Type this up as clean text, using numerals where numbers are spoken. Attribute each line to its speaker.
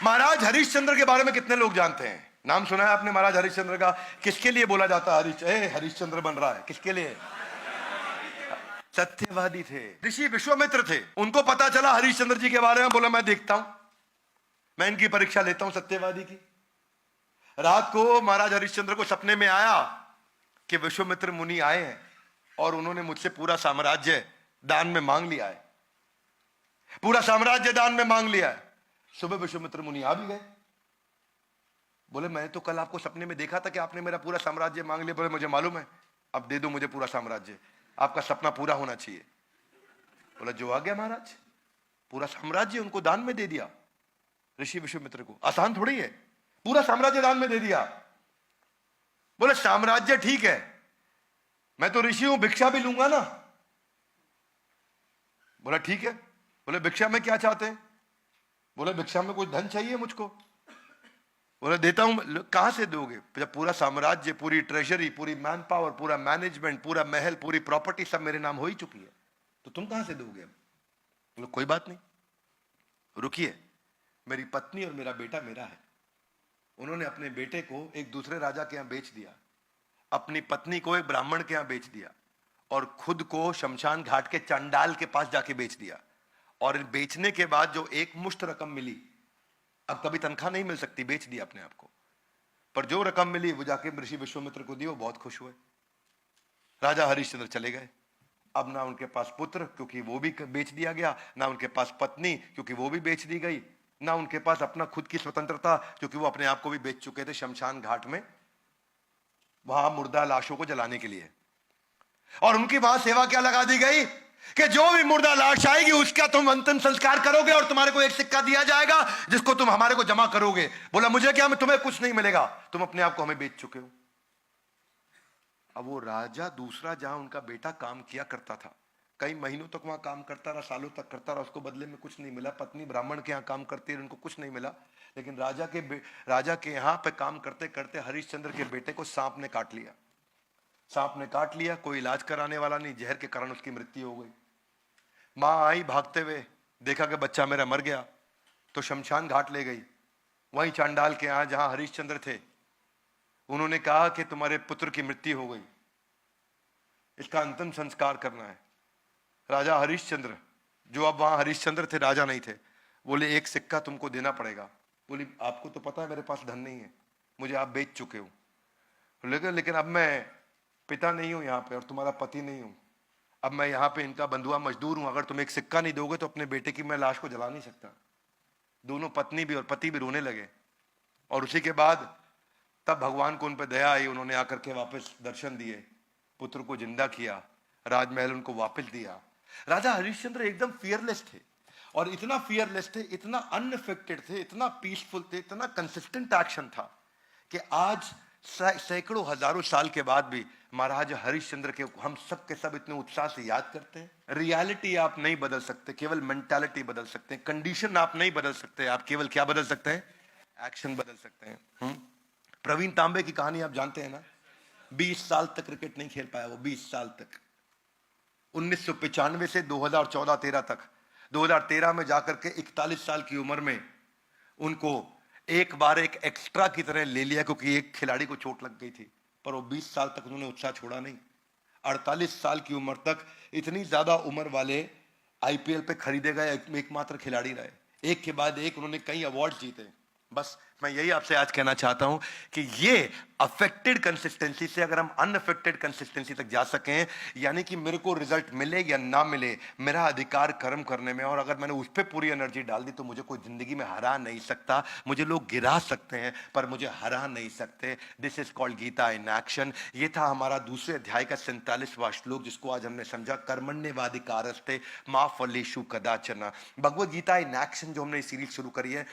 Speaker 1: महाराज हरिश्चंद्र के बारे में कितने लोग जानते हैं? नाम सुना है आपने महाराज हरिश्चंद्र का? किसके लिए बोला जाता है हरिश्चंद्र बन रहा है? किसके लिए? सत्यवादी थे, ऋषि विश्वामित्र थे। उनको पता चला हरिश्चंद्र जी के बारे में, बोला मैं देखता हूं, मैं इनकी परीक्षा लेता हूं सत्यवादी की। रात को महाराज हरिश्चंद्र को सपने में आया कि विश्वामित्र मुनि आए हैं और उन्होंने मुझसे पूरा साम्राज्य दान में मांग लिया है, पूरा साम्राज्य दान में मांग लिया है। सुबह विश्वामित्र मुनि आ भी गए। बोले मैं तो कल आपको सपने में देखा था कि आपने मेरा पूरा साम्राज्य मांग लिया। बोले मुझे मालूम है, अब दे दो मुझे पूरा साम्राज्य, आपका सपना पूरा होना चाहिए। बोला जो आ गया महाराज, पूरा साम्राज्य उनको दान में दे दिया ऋषि विश्वामित्र को। आसान थोड़ी है, पूरा साम्राज्य दान में दे दिया। बोले साम्राज्य ठीक है, मैं तो ऋषि हूं, भिक्षा भी लूंगा ना। बोला ठीक है। बोले भिक्षा में क्या चाहते हैं? बोले भिक्षा में कुछ धन चाहिए मुझको। बोले देता हूं। कहां से दोगे? जब पूरा साम्राज्य, पूरी ट्रेजरी, पूरी मैन पावर, पूरा मैनेजमेंट, पूरा महल, पूरी प्रॉपर्टी सब मेरे नाम हो ही चुकी है, तो तुम कहां से दोगे? बोले कोई बात नहीं, रुकिए, मेरी पत्नी और मेरा बेटा मेरा है। उन्होंने अपने बेटे को एक दूसरे राजा के यहां बेच दिया, अपनी पत्नी को एक ब्राह्मण के यहां बेच दिया और खुद को शमशान घाट के चंडाल के पास जाके बेच दिया। और बेचने के बाद जो एक मुश्त रकम मिली, अब कभी तनख्वाह नहीं मिल सकती, बेच दिया अपने आप को, पर जो रकम मिली वो जाके ऋषि विश्वामित्र को दी। वो बहुत खुश हुए। राजा हरिश्चंद्र चले गए। अब ना उनके पास पुत्र क्योंकि वो भी बेच दिया गया, ना उनके पास पत्नी क्योंकि वो भी बेच दी गई, ना उनके पास अपना खुद की स्वतंत्रता क्योंकि वो अपने आप को भी बेच चुके थे शमशान घाट में, वहां मुर्दा लाशों को जलाने के लिए। और उनकी वहां सेवा क्या लगा दी गई कि जो भी मुर्दा लाश आएगी उसका तुम अंतिम संस्कार करोगे और तुम्हारे को एक सिक्का दिया जाएगा जिसको तुम हमारे को जमा करोगे। बोला मुझे क्या, तुम्हें कुछ नहीं मिलेगा, तुम अपने आप को हमें बेच चुके हो। अब वो राजा दूसरा जहां उनका बेटा काम किया करता था, कई महीनों तक वहां काम करता रहा, सालों तक करता रहा, उसको बदले में कुछ नहीं मिला। पत्नी ब्राह्मण के यहाँ काम करती रही, उनको कुछ नहीं मिला। लेकिन राजा के यहाँ पे काम करते करते हरिश्चंद्र के बेटे को सांप ने काट लिया। सांप ने काट लिया, कोई इलाज कराने वाला नहीं, जहर के कारण उसकी मृत्यु हो गई। मां आई भागते हुए, देखा कि बच्चा मेरा मर गया, तो शमशान घाट ले गई। वहीं चांडाल के यहाँ जहां हरिश्चंद्र थे, उन्होंने कहा कि तुम्हारे पुत्र की मृत्यु हो गई, इसका अंतिम संस्कार करना है। राजा हरिश्चंद्र, जो अब वहां हरिश्चंद्र थे, राजा नहीं थे, बोले एक सिक्का तुमको देना पड़ेगा। बोली आपको तो पता है मेरे पास धन नहीं है, मुझे आप बेच चुके हो, लेकिन अब मैं पिता नहीं हूं यहाँ पे और तुम्हारा पति नहीं हूं, अब मैं यहाँ पे इनका बंधुआ मजदूर हूं, अगर तुम एक सिक्का नहीं दोगे तो अपने बेटे की मैं लाश को जला नहीं सकता। दोनों पत्नी भी और पति भी रोने लगे। और उसी के बाद तब भगवान को उन पर दया आई, उन्होंने आकर के वापस दर्शन दिए, पुत्र को जिंदा किया, राजमहल उनको वापस दिया। राजा हरिश्चंद्र एकदम फियरलेस थे, और इतना फियरलेस थे, इतना अनअफेक्टेड थे, इतना पीसफुल थे, इतना कंसिस्टेंट एक्शन था कि आज सैकड़ों हजारों साल के बाद भी महाराज हरिश्चंद्र के हम सब के सब इतने उत्साह से याद करते हैं। रियलिटी आप नहीं बदल सकते, केवल मेंटालिटी बदल सकते हैं। कंडीशन आप नहीं बदल सकते, आप केवल क्या बदल सकते हैं? एक्शन बदल सकते हैं। प्रवीण तांबे की कहानी आप जानते हैं ना, 20 साल तक क्रिकेट नहीं खेल पाया वो, 20 साल तक, 1995 से 2014-13 तक। 2013 में जाकर के 41 साल की उम्र में उनको एक बार एक एक्स्ट्रा की तरह ले लिया क्योंकि एक खिलाड़ी को चोट लग गई थी, पर वो 20 साल तक उन्होंने उत्साह छोड़ा नहीं। 48 साल की उम्र तक इतनी ज्यादा उम्र वाले आईपीएल पे खरीदे गए एकमात्र खिलाड़ी रहे, एक के बाद एक उन्होंने कई अवार्ड जीते। बस मैं यही आपसे आज कहना चाहता हूं कि ये अफेक्टेड कंसिस्टेंसी से अगर हम अनअफेक्टेड कंसिस्टेंसी तक जा सकें, यानी कि मेरे को रिजल्ट मिले या ना मिले, मेरा अधिकार कर्म करने में, और अगर मैंने उस पर पूरी एनर्जी डाल दी तो मुझे कोई जिंदगी में हरा नहीं सकता। मुझे लोग गिरा सकते हैं पर मुझे हरा नहीं सकते। This is called Gita in action. ये था हमारा दूसरे अध्याय का 47वां श्लोक, जिसको आज हमने समझा, कर्मण्येवाधिकारस्ते मा फलेषु कदाचन। भगवद गीता इन एक्शन जो हमने सीरीज शुरू करी है,